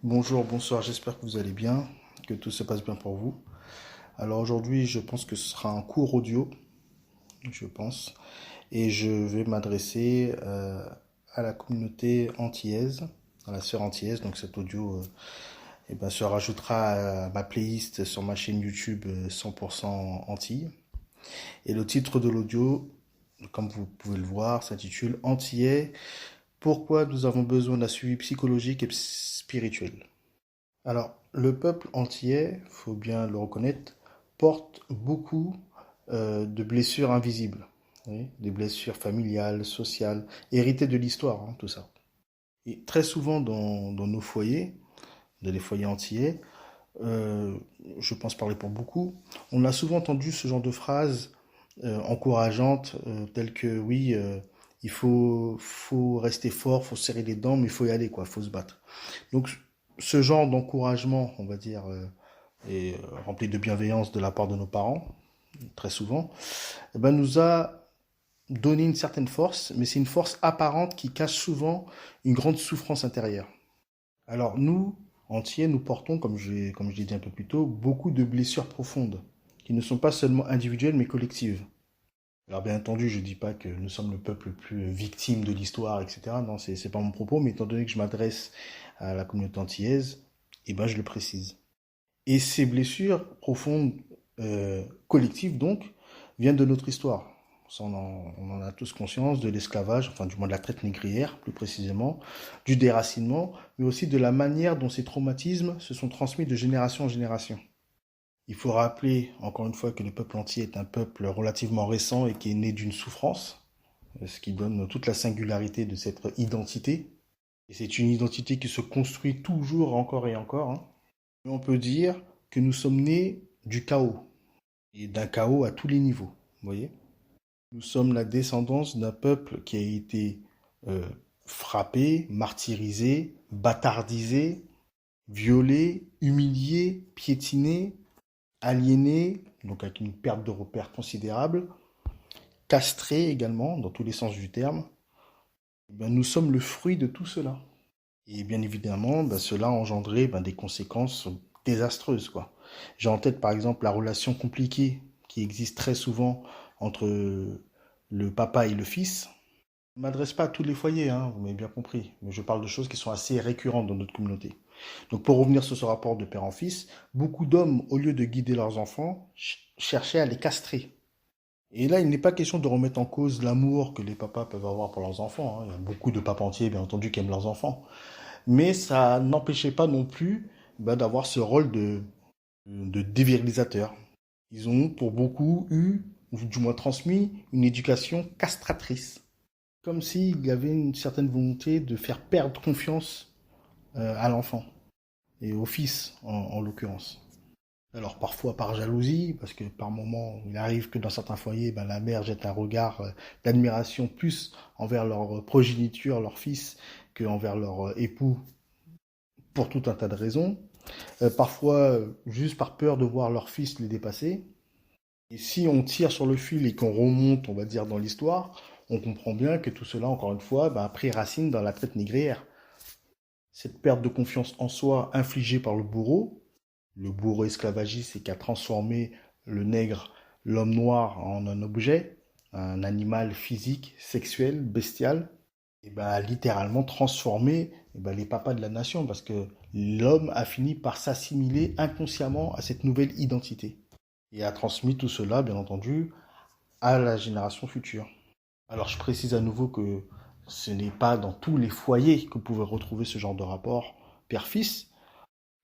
Bonjour, bonsoir, j'espère que vous allez bien, que tout se passe bien pour vous. Alors aujourd'hui, je pense que ce sera un cours audio, je pense, et je vais m'adresser à la communauté antillaise, à la sœur antillaise. Donc cet audio se rajoutera à ma playlist sur ma chaîne YouTube 100% Antilles. Et le titre de l'audio, comme vous pouvez le voir, s'intitule Antillais, pourquoi nous avons besoin d'un suivi psychologique et spirituel. Alors, le peuple antillais, faut bien le reconnaître, porte beaucoup de blessures invisibles. Oui, des blessures familiales, sociales, héritées de l'histoire, hein, tout ça. Et très souvent dans nos foyers, dans les foyers antillais, euh, je pense parler pour beaucoup, on a souvent entendu ce genre de phrases encourageantes, telles que oui, faut rester fort, faut serrer les dents, mais il faut y aller, quoi, faut se battre. Donc, ce genre d'encouragement, on va dire, est rempli de bienveillance de la part de nos parents, très souvent, eh ben, nous a donné une certaine force, mais c'est une force apparente qui cache souvent une grande souffrance intérieure. Alors, nous, entiers, nous portons, comme je l'ai dit un peu plus tôt, beaucoup de blessures profondes, qui ne sont pas seulement individuelles, mais collectives. Alors bien entendu, je ne dis pas que nous sommes le peuple le plus victime de l'histoire, etc. Non, c'est pas mon propos, mais étant donné que je m'adresse à la communauté antillaise, eh ben je le précise. Et ces blessures profondes, collectives donc, viennent de notre histoire. Ça, on en a tous conscience, de l'esclavage, enfin du moins de la traite négrière plus précisément, du déracinement, mais aussi de la manière dont ces traumatismes se sont transmis de génération en génération. Il faut rappeler encore une fois que le peuple entier est un peuple relativement récent et qui est né d'une souffrance, ce qui donne toute la singularité de cette identité. Et c'est une identité qui se construit toujours encore et encore, hein. Mais on peut dire que nous sommes nés du chaos, et d'un chaos à tous les niveaux. Vous voyez? Nous sommes la descendance d'un peuple qui a été euh, frappé, martyrisé, bâtardisé, violé, humilié, piétiné, aliéné, donc avec une perte de repères considérable, castré également, dans tous les sens du terme. Eh ben, nous sommes le fruit de tout cela. Et bien évidemment, ben, cela a engendré ben, des conséquences désastreuses, quoi. J'ai en tête par exemple la relation compliquée qui existe très souvent entre le papa et le fils. Je ne m'adresse pas à tous les foyers, hein, vous m'avez bien compris, mais je parle de choses qui sont assez récurrentes dans notre communauté. Donc pour revenir sur ce rapport de père en fils, beaucoup d'hommes, au lieu de guider leurs enfants, cherchaient à les castrer. Et là, il n'est pas question de remettre en cause l'amour que les papas peuvent avoir pour leurs enfants, hein. Il y a beaucoup de papas entiers, bien entendu, qui aiment leurs enfants. Mais ça n'empêchait pas non plus d'avoir ce rôle de dévirilisateur. Ils ont pour beaucoup eu, ou du moins transmis, une éducation castratrice. Comme s'il y avait une certaine volonté de faire perdre confiance à l'enfant, et au fils en l'occurrence. Alors parfois par jalousie, parce que par moment, il arrive que dans certains foyers, ben, la mère jette un regard d'admiration plus envers leur progéniture, leur fils, qu'envers leur époux, pour tout un tas de raisons. Parfois, juste par peur de voir leur fils les dépasser. Et si on tire sur le fil et qu'on remonte, on va dire, dans l'histoire, on comprend bien que tout cela, encore une fois, a pris racine dans la traite négrière. Cette perte de confiance en soi infligée par le bourreau esclavagiste, c'est qui a transformé le nègre, l'homme noir, en un objet, un animal physique, sexuel, bestial, et ben, a littéralement transformé les papas de la nation, parce que l'homme a fini par s'assimiler inconsciemment à cette nouvelle identité et a transmis tout cela, bien entendu, à la génération future. Alors je précise à nouveau que ce n'est pas dans tous les foyers que vous pouvez retrouver ce genre de rapport père-fils,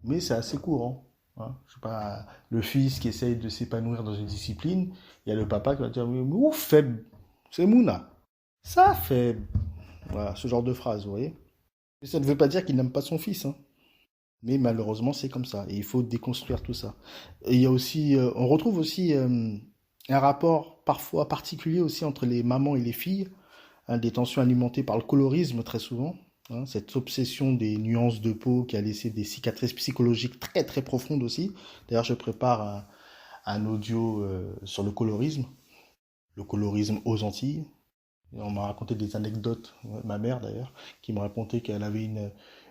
mais c'est assez courant, hein. Je sais pas, le fils qui essaye de s'épanouir dans une discipline, il y a le papa qui va dire ouf, faible, c'est Mouna. Ça, faible. Voilà, ce genre de phrase, vous voyez. Et ça ne veut pas dire qu'il n'aime pas son fils, hein. Mais malheureusement, c'est comme ça. Et il faut déconstruire tout ça. Et il y a aussi, on retrouve aussi un rapport parfois particulier aussi entre les mamans et les filles, hein, des tensions alimentées par le colorisme très souvent, hein, cette obsession des nuances de peau qui a laissé des cicatrices psychologiques très très profondes aussi. D'ailleurs, je prépare un audio sur le colorisme aux Antilles. Et on m'a raconté des anecdotes, ouais, ma mère d'ailleurs, qui me racontait qu'elle avait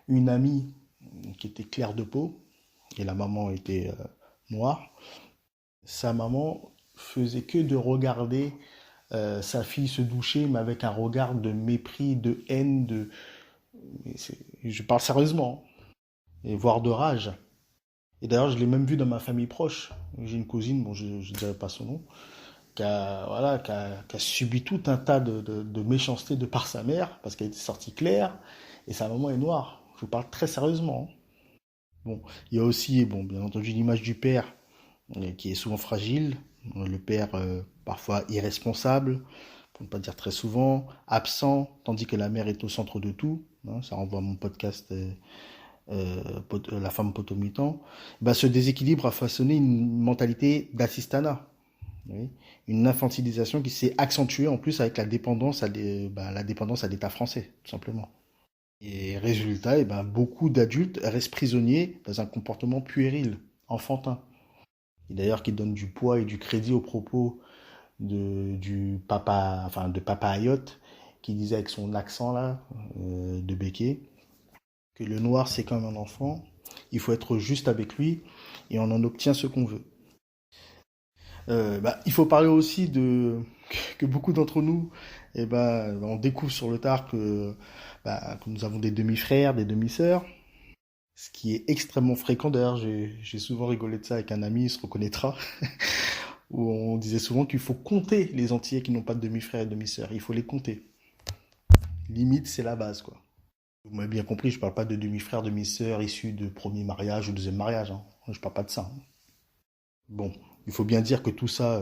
une amie qui était claire de peau, et la maman était noire. Sa maman faisait que de regarder sa fille se doucher, mais avec un regard de mépris, de haine, je parle sérieusement, et voire de rage. Et d'ailleurs, je l'ai même vu dans ma famille proche. J'ai une cousine, bon, je ne dirai pas son nom, qui a subi tout un tas de méchanceté de par sa mère, parce qu'elle était sortie claire, et sa maman est noire. Je vous parle très sérieusement, hein. Bon, il y a aussi, bon, bien entendu, l'image du père, qui est souvent fragile. Le père, parfois irresponsable, pour ne pas dire très souvent, absent, tandis que la mère est au centre de tout. Hein, ça renvoie à mon podcast La femme potomitan. Ben, ce déséquilibre a façonné une mentalité d'assistanat. Oui. Une infantilisation qui s'est accentuée en plus avec la dépendance la dépendance à l'État français, tout simplement. Et résultat, beaucoup d'adultes restent prisonniers dans un comportement puéril, enfantin. Et d'ailleurs, qui donne du poids et du crédit aux propos du papa, enfin de Papa Ayotte, qui disait avec son accent là, de Béké, que le noir c'est comme un enfant, il faut être juste avec lui et on en obtient ce qu'on veut. Il faut parler aussi que beaucoup d'entre nous, on découvre sur le tard que nous avons des demi-frères, des demi-sœurs, ce qui est extrêmement fréquent. D'ailleurs, j'ai souvent rigolé de ça avec un ami, il se reconnaîtra, où on disait souvent qu'il faut compter les Antillais qui n'ont pas de demi-frères et demi-sœurs. Il faut les compter. Limite, c'est la base, quoi. Vous m'avez bien compris, je parle pas de demi-frères, demi-sœurs issus de premier mariage ou deuxième mariage, hein. Je parle pas de ça, hein. Bon, il faut bien dire que tout ça,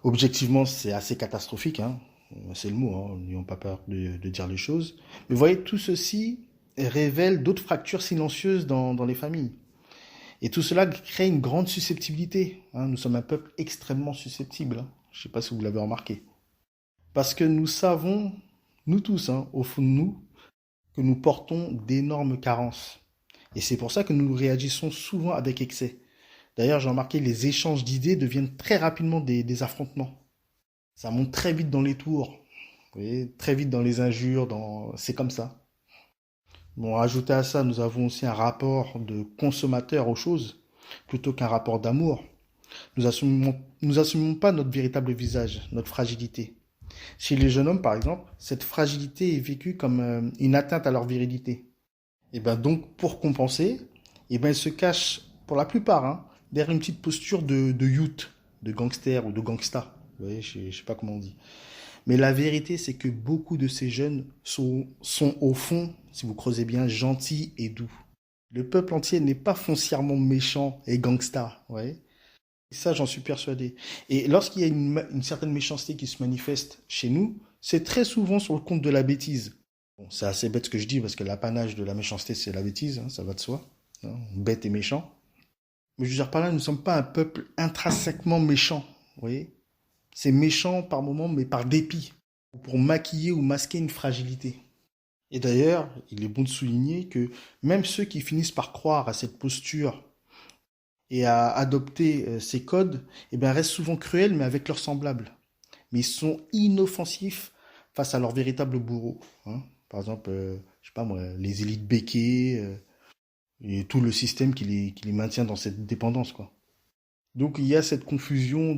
objectivement, c'est assez catastrophique, hein. C'est le mot, hein. N'ayons pas peur de dire les choses. Mais vous voyez, tout ceci révèle d'autres fractures silencieuses dans les familles. Et tout cela crée une grande susceptibilité, hein. Nous sommes un peuple extrêmement susceptible, hein. Je ne sais pas si vous l'avez remarqué. Parce que nous savons, nous tous, hein, au fond de nous, que nous portons d'énormes carences. Et c'est pour ça que nous réagissons souvent avec excès. D'ailleurs, j'ai remarqué, les échanges d'idées deviennent très rapidement des affrontements. Ça monte très vite dans les tours, vous voyez, très vite dans les injures, c'est comme ça. Bon, ajouté à ça, nous avons aussi un rapport de consommateur aux choses, plutôt qu'un rapport d'amour. Nous assumons pas notre véritable visage, notre fragilité. Chez les jeunes hommes, par exemple, cette fragilité est vécue comme une atteinte à leur virilité. Et donc, pour compenser, ils se cachent, pour la plupart, hein, derrière une petite posture de youth, de gangster ou de gangsta. Vous voyez, je sais pas comment on dit. Mais la vérité, c'est que beaucoup de ces jeunes sont au fond, si vous creusez bien, gentils et doux. Le peuple entier n'est pas foncièrement méchant et gangsta, vous voyez. Et ça, j'en suis persuadé. Et lorsqu'il y a une certaine méchanceté qui se manifeste chez nous, c'est très souvent sur le compte de la bêtise. Bon, c'est assez bête ce que je dis, parce que l'apanage de la méchanceté, c'est la bêtise, hein, ça va de soi. Hein, bête et méchant. Mais je veux dire par là, nous ne sommes pas un peuple intrinsèquement méchant, vous voyez. C'est méchant par moments, mais par dépit, pour maquiller ou masquer une fragilité. Et d'ailleurs, il est bon de souligner que même ceux qui finissent par croire à cette posture et à adopter ces codes, restent souvent cruels, mais avec leurs semblables. Mais ils sont inoffensifs face à leurs véritables bourreaux, hein. Par exemple, je sais pas moi, les élites béquées et tout le système qui les maintient dans cette dépendance, quoi. Donc il y a cette confusion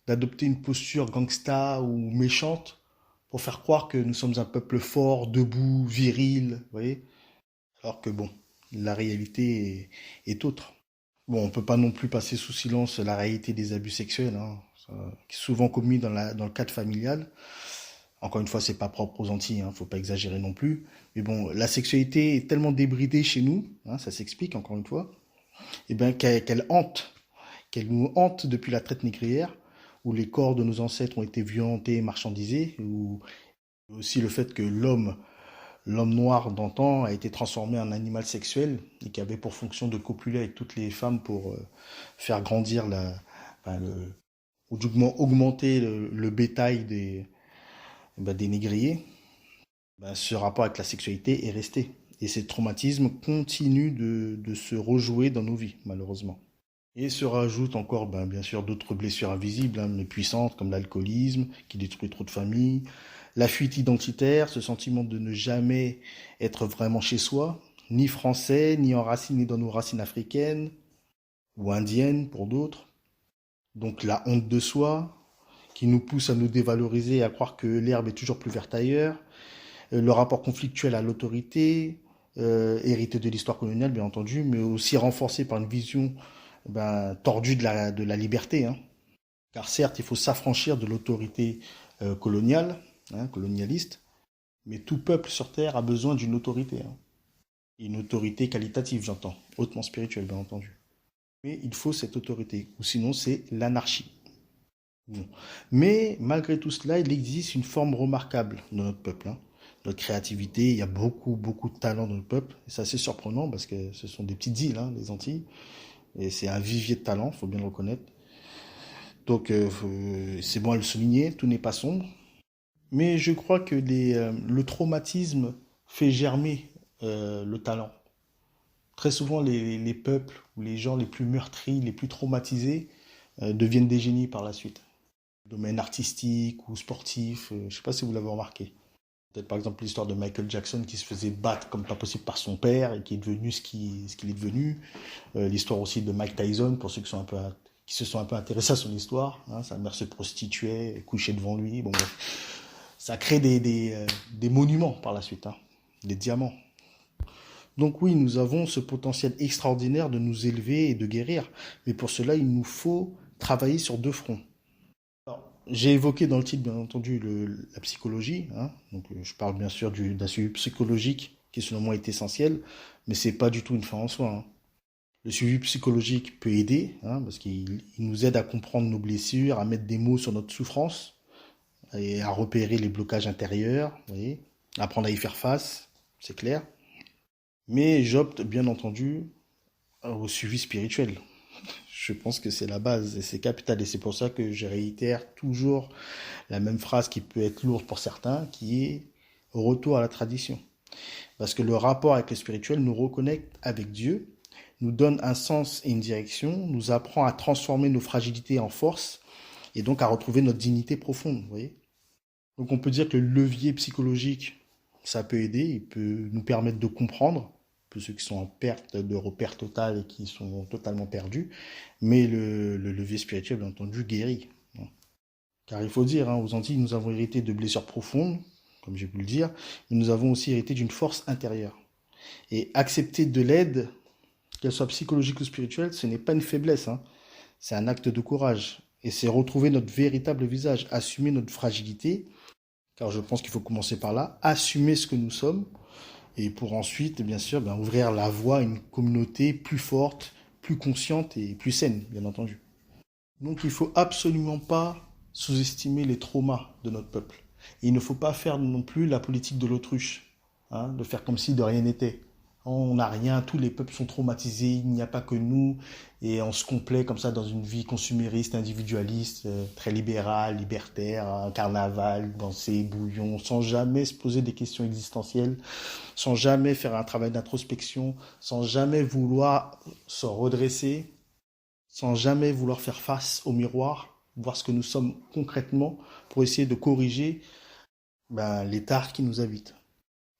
d'adopter une posture gangsta ou méchante pour faire croire que nous sommes un peuple fort, debout, viril, vous voyez. Alors que bon, la réalité est autre. Bon, on peut pas non plus passer sous silence la réalité des abus sexuels, hein, qui est souvent commis dans le cadre familial. Encore une fois, c'est pas propre aux Antilles, hein, faut pas exagérer non plus. Mais bon, la sexualité est tellement débridée chez nous, hein, ça s'explique encore une fois, qu'elle nous hante depuis la traite négrière, où les corps de nos ancêtres ont été violentés et marchandisés, ou aussi le fait que l'homme noir d'antan a été transformé en animal sexuel et qui avait pour fonction de copuler avec toutes les femmes pour faire grandir ou du moins augmenter le bétail des négriers. Ce rapport avec la sexualité est resté. Et ces traumatismes continuent de se rejouer dans nos vies, malheureusement. Et se rajoutent encore, bien sûr, d'autres blessures invisibles, hein, mais puissantes, comme l'alcoolisme, qui détruit trop de familles, la fuite identitaire, ce sentiment de ne jamais être vraiment chez soi, ni français, ni enraciné dans nos racines africaines ou indiennes pour d'autres. Donc la honte de soi, qui nous pousse à nous dévaloriser et à croire que l'herbe est toujours plus verte ailleurs. Le rapport conflictuel à l'autorité, hérité de l'histoire coloniale bien entendu, mais aussi renforcé par une vision tordue de la liberté. Hein. Car certes, il faut s'affranchir de l'autorité coloniale, hein, colonialiste, mais tout peuple sur Terre a besoin d'une autorité. Hein. Une autorité qualitative, j'entends, hautement spirituelle, bien entendu. Mais il faut cette autorité, ou sinon c'est l'anarchie. Bon. Mais malgré tout cela, il existe une forme remarquable dans notre peuple. Hein. Notre créativité, il y a beaucoup, beaucoup de talent dans notre peuple. Et c'est assez surprenant parce que ce sont des petites îles, hein, les Antilles. Et c'est un vivier de talent, il faut bien le reconnaître. Donc c'est bon à le souligner, tout n'est pas sombre. Mais je crois que le traumatisme fait germer le talent. Très souvent, les peuples ou les gens les plus meurtris, les plus traumatisés, deviennent des génies par la suite. Domaine artistique ou sportif, je ne sais pas si vous l'avez remarqué. Peut-être par exemple l'histoire de Michael Jackson qui se faisait battre comme pas possible par son père et qui est devenu ce qu'il est devenu. L'histoire aussi de Mike Tyson, pour ceux qui se sont un peu intéressés à son histoire. Hein, sa mère se prostituait, couchait devant lui. Bon, ça crée des monuments par la suite, hein, des diamants. Donc oui, nous avons ce potentiel extraordinaire de nous élever et de guérir. Mais pour cela, il nous faut travailler sur deux fronts. Alors, j'ai évoqué dans le titre, bien entendu, la psychologie. Hein. Donc, je parle bien sûr d'un suivi psychologique qui, selon moi, est essentiel, mais c'est pas du tout une fin en soi. Hein. Le suivi psychologique peut aider, hein, parce qu'il nous aide à comprendre nos blessures, à mettre des mots sur notre souffrance et à repérer les blocages intérieurs, vous voyez, apprendre à y faire face, c'est clair. Mais j'opte, bien entendu, au suivi spirituel. Je pense que c'est la base et c'est capital. Et c'est pour ça que je réitère toujours la même phrase qui peut être lourde pour certains, qui est retour à la tradition. Parce que le rapport avec le spirituel nous reconnecte avec Dieu, nous donne un sens et une direction, nous apprend à transformer nos fragilités en force et donc à retrouver notre dignité profonde. Vous voyez ? Donc on peut dire que le levier psychologique, ça peut aider, il peut nous permettre de comprendre, pour ceux qui sont en perte de repère total et qui sont totalement perdus, mais le levier spirituel, bien entendu, guérit. Car il faut dire, hein, aux Antilles, nous avons hérité de blessures profondes, comme j'ai pu le dire, mais nous avons aussi hérité d'une force intérieure. Et accepter de l'aide, qu'elle soit psychologique ou spirituelle, ce n'est pas une faiblesse, hein. C'est un acte de courage. Et c'est retrouver notre véritable visage, assumer notre fragilité, car je pense qu'il faut commencer par là, assumer ce que nous sommes, et pour ensuite, bien sûr, ouvrir la voie à une communauté plus forte, plus consciente et plus saine, bien entendu. Donc il ne faut absolument pas sous-estimer les traumas de notre peuple. Et il ne faut pas faire non plus la politique de l'autruche, hein, de faire comme si de rien n'était. On n'a rien, tous les peuples sont traumatisés, il n'y a pas que nous, et on se complaît comme ça dans une vie consumériste, individualiste, très libérale, libertaire, un carnaval, danser, bouillon, sans jamais se poser des questions existentielles, sans jamais faire un travail d'introspection, sans jamais vouloir se redresser, sans jamais vouloir faire face au miroir, voir ce que nous sommes concrètement pour essayer de corriger les tares qui nous habitent.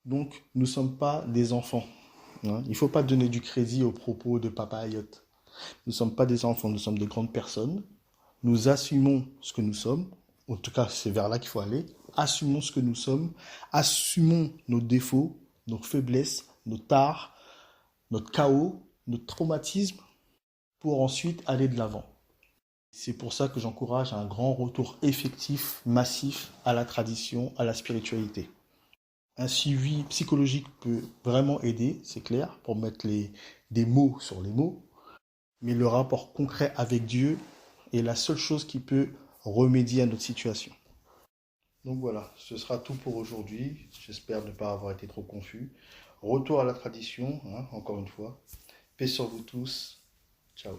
Donc, nous ne sommes pas des enfants. Hein. Il ne faut pas donner du crédit aux propos de Papa Hayot. Nous ne sommes pas des enfants, nous sommes de grandes personnes. Nous assumons ce que nous sommes. En tout cas, c'est vers là qu'il faut aller. Assumons ce que nous sommes. Assumons nos défauts, nos faiblesses, nos tares, notre chaos, notre traumatisme, pour ensuite aller de l'avant. C'est pour ça que j'encourage un grand retour effectif, massif à la tradition, à la spiritualité. Un suivi psychologique peut vraiment aider, c'est clair, pour mettre des mots sur les mots. Mais le rapport concret avec Dieu est la seule chose qui peut remédier à notre situation. Donc voilà, ce sera tout pour aujourd'hui. J'espère ne pas avoir été trop confus. Retour à la tradition, hein, encore une fois. Paix sur vous tous. Ciao.